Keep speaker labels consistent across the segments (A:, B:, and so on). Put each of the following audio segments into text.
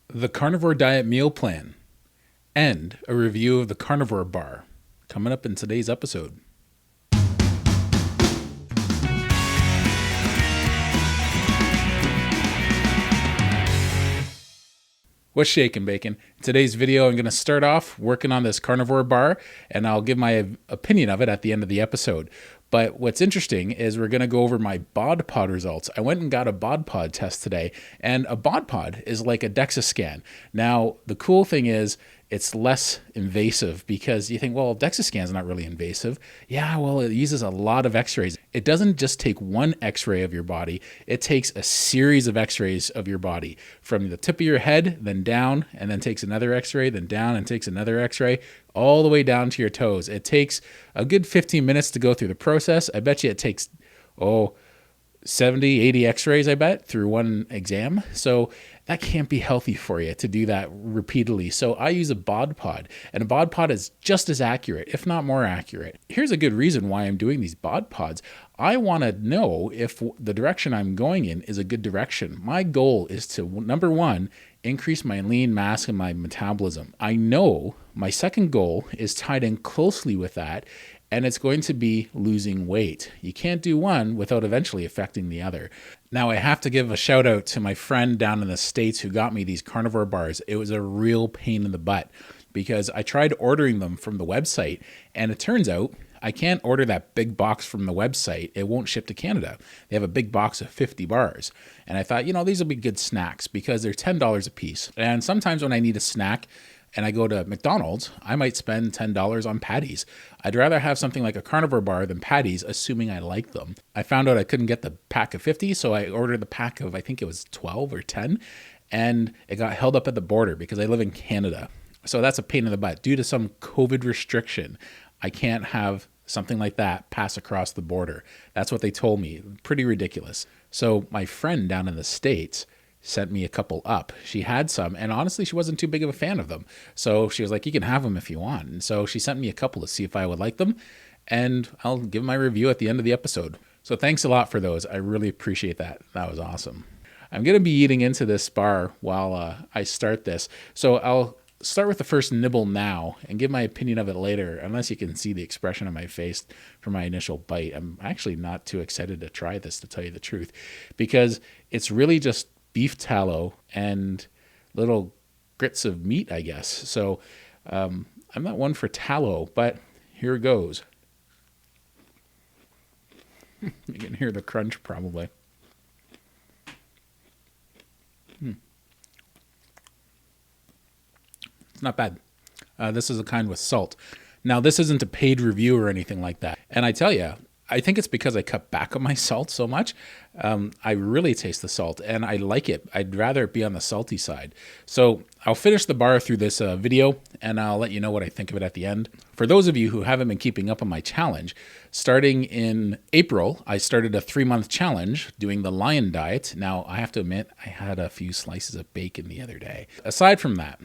A: the Carnivore Diet Meal Plan, and a review of the Carnivore Bar coming up in today's episode. What's shaking, bacon? In today's video, I'm going to start off working on this Carnivore Bar, and I'll give my opinion of it at the end of the episode. But what's interesting is we're going to go over my Bod Pod results. I went and got a Bod Pod test today, and a Bod Pod is like a DEXA scan. Now, the cool thing is it's less invasive because you think, well, DEXA scan is not really invasive. Yeah, well, it uses a lot of x-rays. It doesn't just take one x-ray of your body. It takes a series of x-rays of your body from the tip of your head, then down, and then takes another x-ray, then down and takes another x-ray, all the way down to your toes. It takes a good 15 minutes to go through the process. I bet you it takes, 70, 80 x-rays, I bet, through one exam. So that can't be healthy for you to do that repeatedly. So I use a Bod Pod, and a Bod Pod is just as accurate, if not more accurate. Here's a good reason why I'm doing these Bod Pods. I want to know if the direction I'm going in is a good direction. My goal is to, number one, increase my lean mass and my metabolism. I know my second goal is tied in closely with that, and it's going to be losing weight. You can't do one without eventually affecting the other. Now, I have to give a shout out to my friend down in the States who got me these carnivore bars. It was a real pain in the butt because I tried ordering them from the website, and it turns out I can't order that big box from the website. It won't ship to Canada. They have a big box of 50 bars. And I thought, these will be good snacks because they're $10 a piece. And sometimes when I need a snack, and I go to McDonald's, I might spend $10 on patties. I'd rather have something like a carnivore bar than patties, assuming I like them. I found out I couldn't get the pack of 50, so I ordered the pack of, I think it was 12 or 10, and it got held up at the border because I live in Canada. So that's a pain in the butt. Due to some COVID restriction, I can't have something like that pass across the border. That's what they told me. Pretty ridiculous. So my friend down in the States sent me a couple up. She had some, and honestly, she wasn't too big of a fan of them. So she was like, you can have them if you want. And so she sent me a couple to see if I would like them, and I'll give my review at the end of the episode. So thanks a lot for those. I really appreciate that. That was awesome. I'm going to be eating into this bar while I start this. So I'll start with the first nibble now and give my opinion of it later, unless you can see the expression on my face from my initial bite. I'm actually not too excited to try this, to tell you the truth, because it's really just beef tallow and little grits of meat, I guess. So I'm not one for tallow, but here goes. You can hear the crunch probably. It's not bad. This is a kind with salt. Now, this isn't a paid review or anything like that. And I tell you, I think it's because I cut back on my salt so much. I really taste the salt, and I like it. I'd rather it be on the salty side. So I'll finish the bar through this video, and I'll let you know what I think of it at the end. For those of you who haven't been keeping up on my challenge, starting in April, I started a 3-month challenge doing the Lion Diet. Now, I have to admit, I had a few slices of bacon the other day. Aside from that,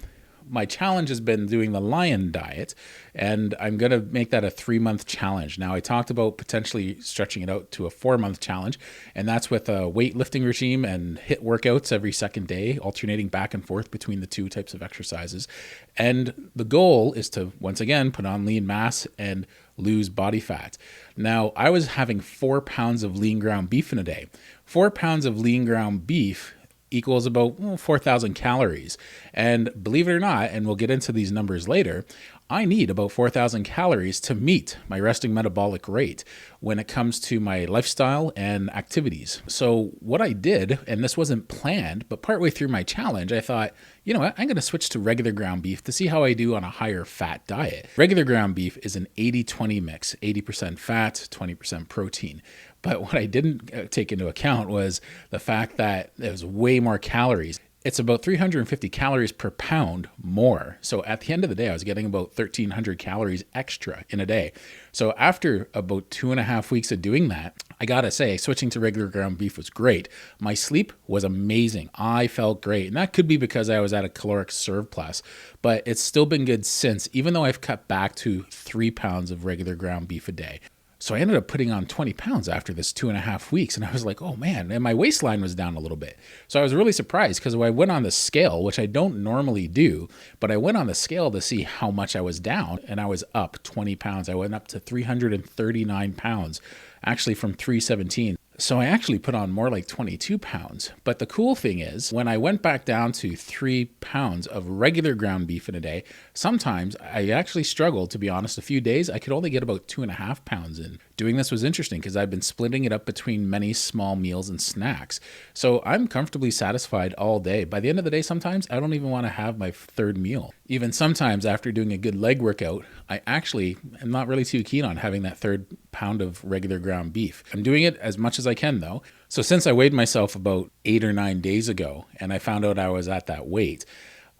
A: my challenge has been doing the Lion Diet, and I'm going to make that a 3-month challenge. Now, I talked about potentially stretching it out to a 4-month challenge, and that's with a weightlifting regime and HIIT workouts every second day, alternating back and forth between the two types of exercises. And the goal is to, once again, put on lean mass and lose body fat. Now, I was having 4 pounds of lean ground beef in a day. 4 pounds of lean ground beef equals about 4,000 calories. And believe it or not, and we'll get into these numbers later, I need about 4,000 calories to meet my resting metabolic rate when it comes to my lifestyle and activities. So what I did, and this wasn't planned, but partway through my challenge, I thought, you know what, I'm going to switch to regular ground beef to see how I do on a higher fat diet. Regular ground beef is an 80-20 mix, 80% fat, 20% protein. But what I didn't take into account was the fact that it was way more calories. It's about 350 calories per pound more. So at the end of the day, I was getting about 1,300 calories extra in a day. So after about 2.5 weeks of doing that, I gotta say, switching to regular ground beef was great. My sleep was amazing. I felt great. And that could be because I was at a caloric surplus, but it's still been good since, even though I've cut back to 3 pounds of regular ground beef a day. So I ended up putting on 20 pounds after this 2.5 weeks. And I was like, oh man, and my waistline was down a little bit. So I was really surprised because I went on the scale, which I don't normally do, but I went on the scale to see how much I was down, and I was up 20 pounds. I went up to 339 pounds, actually from 317. So I actually put on more like 22 pounds. But the cool thing is, when I went back down to 3 pounds of regular ground beef in a day, sometimes I actually struggled, to be honest. A few days, I could only get about 2.5 pounds in. Doing this was interesting because I've been splitting it up between many small meals and snacks. So I'm comfortably satisfied all day. By the end of the day, sometimes I don't even want to have my third meal. Even sometimes after doing a good leg workout, I actually am not really too keen on having that third pound of regular ground beef. I'm doing it as much as I can though. So since I weighed myself about 8 or 9 days ago and I found out I was at that weight,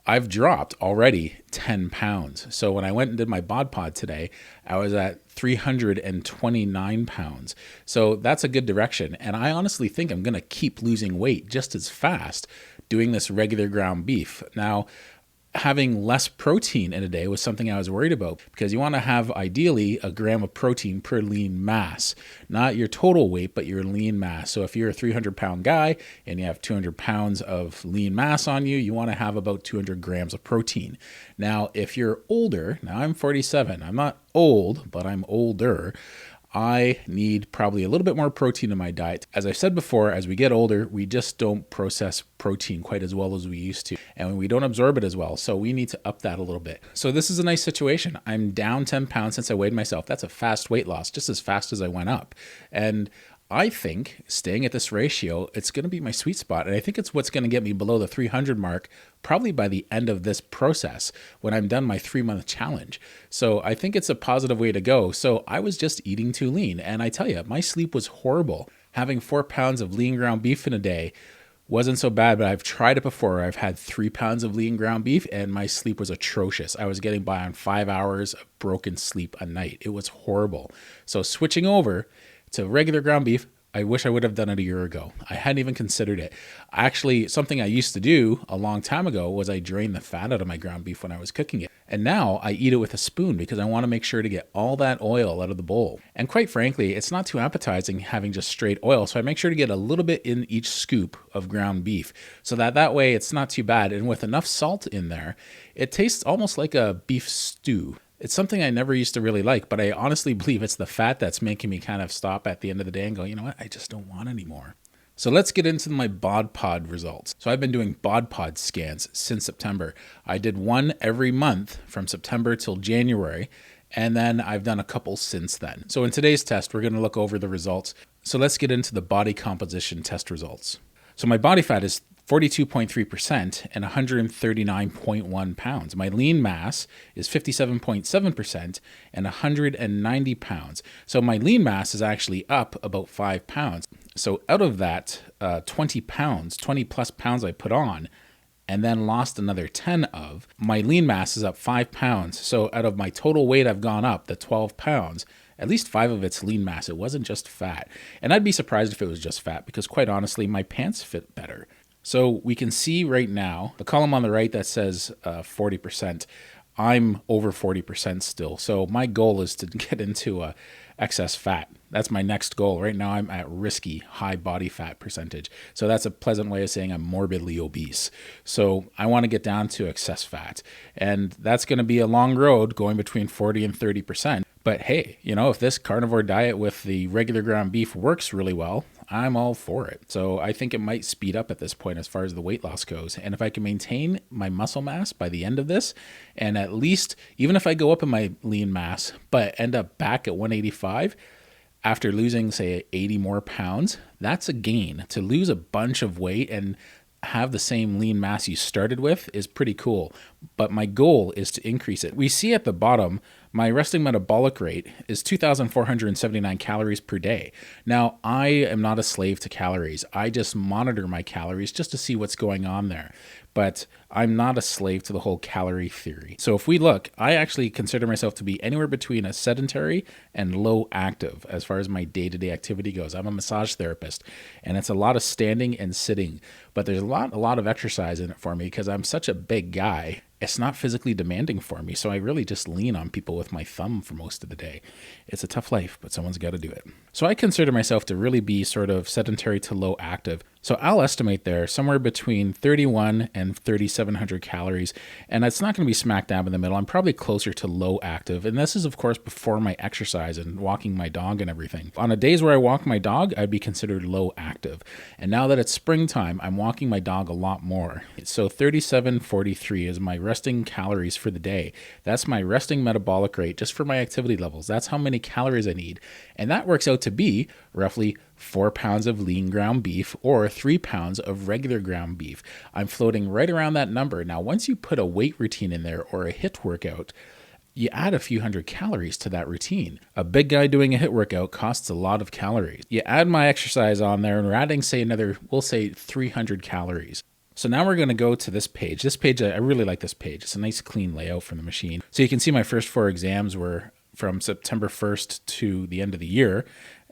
A: I've dropped already 10 pounds. So when I went and did my Bod Pod today, I was at 329 pounds. So that's a good direction. And I honestly think I'm going to keep losing weight just as fast doing this regular ground beef. Now, having less protein in a day was something I was worried about, because you want to have ideally a gram of protein per lean mass, not your total weight, but your lean mass. So if you're a 300-pound guy and you have 200 pounds of lean mass on you, you want to have about 200 grams of protein. Now, if you're older, now I'm 47, I'm not old, but I'm older, I need probably a little bit more protein in my diet. As I said before, as we get older, we just don't process protein quite as well as we used to, and we don't absorb it as well. So we need to up that a little bit. So this is a nice situation. I'm down 10 pounds since I weighed myself. That's a fast weight loss, just as fast as I went up. And I think staying at this ratio, it's going to be my sweet spot. And I think it's what's going to get me below the 300 mark, probably by the end of this process when I'm done my 3-month challenge. So I think it's a positive way to go. So I was just eating too lean. And I tell you, my sleep was horrible. Having 4 pounds of lean ground beef in a day wasn't so bad, but I've tried it before. I've had 3 pounds of lean ground beef and my sleep was atrocious. I was getting by on 5 hours of broken sleep a night. It was horrible. So switching over to regular ground beef, I wish I would have done it a year ago. I hadn't even considered it. Actually, something I used to do a long time ago was I drained the fat out of my ground beef when I was cooking it. And now I eat it with a spoon because I want to make sure to get all that oil out of the bowl. And quite frankly, it's not too appetizing having just straight oil. So I make sure to get a little bit in each scoop of ground beef so that way it's not too bad. And with enough salt in there, it tastes almost like a beef stew. It's something I never used to really like, but I honestly believe it's the fat that's making me kind of stop at the end of the day and go, you know what, I just don't want any more. So let's get into my Bod Pod results. So I've been doing Bod Pod scans since September. I did one every month from September till January, and then I've done a couple since then. So in today's test, we're going to look over the results. So let's get into the body composition test results. So my body fat is 42.3% and 139.1 pounds. My lean mass is 57.7% and 190 pounds. So my lean mass is actually up about 5 pounds. So out of that 20 plus pounds I put on and then lost another 10 of, my lean mass is up 5 pounds. So out of my total weight I've gone up, the 12 pounds, at least 5 of it's lean mass. It wasn't just fat. And I'd be surprised if it was just fat because quite honestly, my pants fit better. So we can see right now, the column on the right that says 40%, I'm over 40% still. So my goal is to get into excess fat. That's my next goal. Right now I'm at risky high body fat percentage. So that's a pleasant way of saying I'm morbidly obese. So I want to get down to excess fat. And that's going to be a long road going between 40 and 30%. But hey, if this carnivore diet with the regular ground beef works really well, I'm all for it. So I think it might speed up at this point as far as the weight loss goes. And if I can maintain my muscle mass by the end of this, and at least, even if I go up in my lean mass, but end up back at 185, after losing, say, 80 more pounds, that's a gain. To lose a bunch of weight and have the same lean mass you started with is pretty cool. But my goal is to increase it. We see at the bottom, my resting metabolic rate is 2,479 calories per day. Now, I am not a slave to calories. I just monitor my calories just to see what's going on there. But I'm not a slave to the whole calorie theory. So if we look, I actually consider myself to be anywhere between a sedentary and low active as far as my day-to-day activity goes. I'm a massage therapist, and it's a lot of standing and sitting. But there's a lot of exercise in it for me because I'm such a big guy. It's not physically demanding for me. So I really just lean on people with my thumb for most of the day. It's a tough life, but someone's got to do it. So I consider myself to really be sort of sedentary to low active. So I'll estimate there somewhere between 31 and 3,700 calories. And it's not going to be smack dab in the middle. I'm probably closer to low active. And this is, of course, before my exercise and walking my dog and everything. On a days where I walk my dog, I'd be considered low active. And now that it's springtime, I'm walking my dog a lot more. So 3743 is my resting calories for the day. That's my resting metabolic rate just for my activity levels. That's how many calories I need. And that works out to be roughly 4 pounds of lean ground beef or 3 pounds of regular ground beef. I'm floating right around that number. Now, once you put a weight routine in there or a HIIT workout, you add a few hundred calories to that routine. A big guy doing a HIIT workout costs a lot of calories. You add my exercise on there and we're adding, say, we'll say 300 calories. So now we're going to go to this page. This page, I really like this page. It's a nice clean layout from the machine. So you can see my first 4 exams were from September 1st to the end of the year.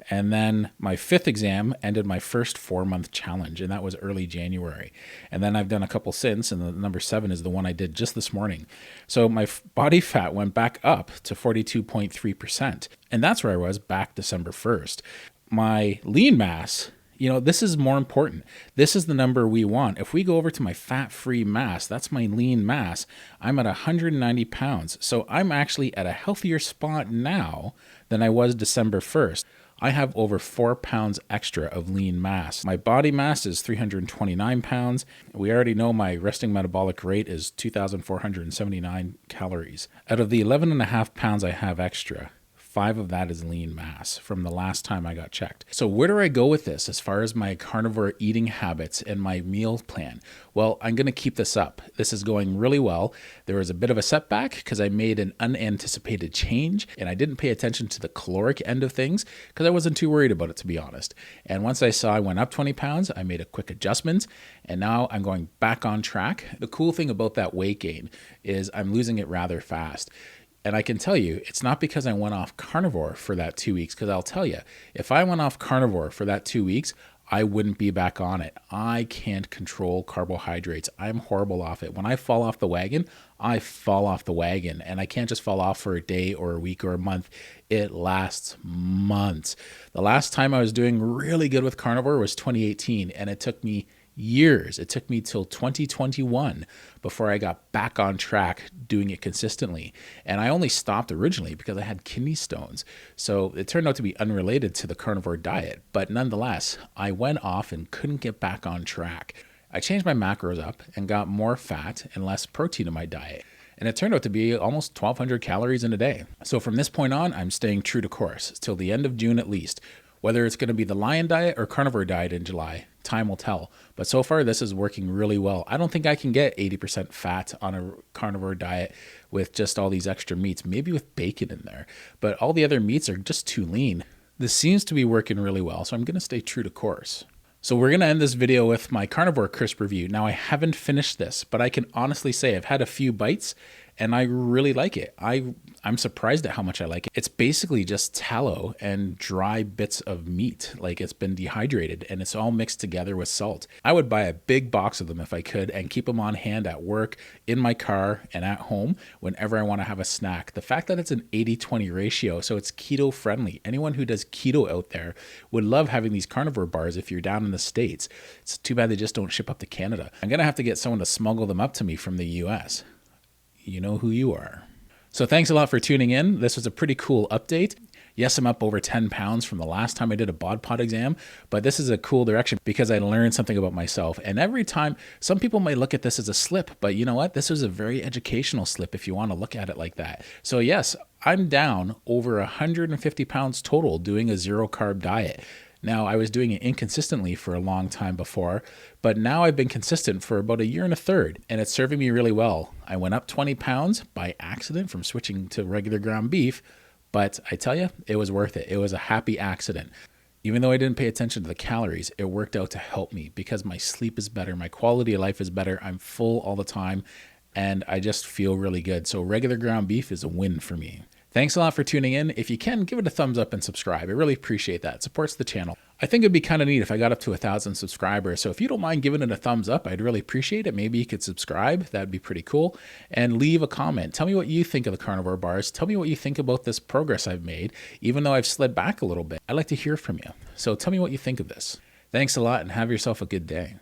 A: And then my 5th exam ended my first 4-month challenge, and that was early January. And then I've done a couple since, and the number 7 is the one I did just this morning. So my body fat went back up to 42.3%. And that's where I was back December 1st. My lean mass, this is more important. This is the number we want. If we go over to my fat-free mass, that's my lean mass, I'm at 190 pounds. So I'm actually at a healthier spot now than I was December 1st. I have over 4 pounds extra of lean mass. My body mass is 329 pounds. We already know my resting metabolic rate is 2,479 calories. Out of the 11.5 pounds I have extra, 5 of that is lean mass from the last time I got checked. So where do I go with this as far as my carnivore eating habits and my meal plan? Well, I'm going to keep this up. This is going really well. There was a bit of a setback because I made an unanticipated change and I didn't pay attention to the caloric end of things because I wasn't too worried about it, to be honest. And once I saw I went up 20 pounds, I made a quick adjustment and now I'm going back on track. The cool thing about that weight gain is I'm losing it rather fast. And I can tell you, it's not because I went off carnivore for that 2 weeks, because I'll tell you, if I went off carnivore for that 2 weeks, I wouldn't be back on it. I can't control carbohydrates. I'm horrible off it. When I fall off the wagon, I fall off the wagon, and I can't just fall off for a day or a week or a month. It lasts months. The last time I was doing really good with carnivore was 2018, and it took me years. It took me till 2021 before I got back on track doing it consistently. And I only stopped originally because I had kidney stones. So it turned out to be unrelated to the carnivore diet. But nonetheless, I went off and couldn't get back on track. I changed my macros up and got more fat and less protein in my diet. And it turned out to be almost 1,200 calories in a day. So from this point on, I'm staying true to course till the end of June at least. Whether it's going to be the lion diet or carnivore diet in July, time will tell. But so far, this is working really well. I don't think I can get 80% fat on a carnivore diet with just all these extra meats, maybe with bacon in there. But all the other meats are just too lean. This seems to be working really well, so I'm going to stay true to course. So we're going to end this video with my carnivore crisp review. Now, I haven't finished this, but I can honestly say I've had a few bites and I really like it. I'm surprised at how much I like it. It's basically just tallow and dry bits of meat. Like it's been dehydrated and it's all mixed together with salt. I would buy a big box of them if I could and keep them on hand at work, in my car, and at home whenever I want to have a snack. The fact that it's an 80-20 ratio, so it's keto friendly. Anyone who does keto out there would love having these carnivore bars if you're down in the States. It's too bad they just don't ship up to Canada. I'm going to have to get someone to smuggle them up to me from the US. You know who you are. So thanks a lot for tuning in. This was a pretty cool update. Yes, I'm up over 10 pounds from the last time I did a Bod Pod exam, but this is a cool direction because I learned something about myself. And every time, some people might look at this as a slip, but you know what? This was a very educational slip if you want to look at it like that. So yes, I'm down over 150 pounds total doing a zero carb diet. Now, I was doing it inconsistently for a long time before, but now I've been consistent for about 1.33 years, and it's serving me really well. I went up 20 pounds by accident from switching to regular ground beef, but I tell you, it was worth it. It was a happy accident. Even though I didn't pay attention to the calories, it worked out to help me because my sleep is better, my quality of life is better, I'm full all the time, and I just feel really good. So regular ground beef is a win for me. Thanks a lot for tuning in. If you can, give it a thumbs up and subscribe. I really appreciate that. It supports the channel. I think it'd be kind of neat if I got up to 1,000 subscribers. So if you don't mind giving it a thumbs up, I'd really appreciate it. Maybe you could subscribe. That'd be pretty cool. And leave a comment. Tell me what you think of the carnivore bars. Tell me what you think about this progress I've made, even though I've slid back a little bit. I'd like to hear from you. So tell me what you think of this. Thanks a lot and have yourself a good day.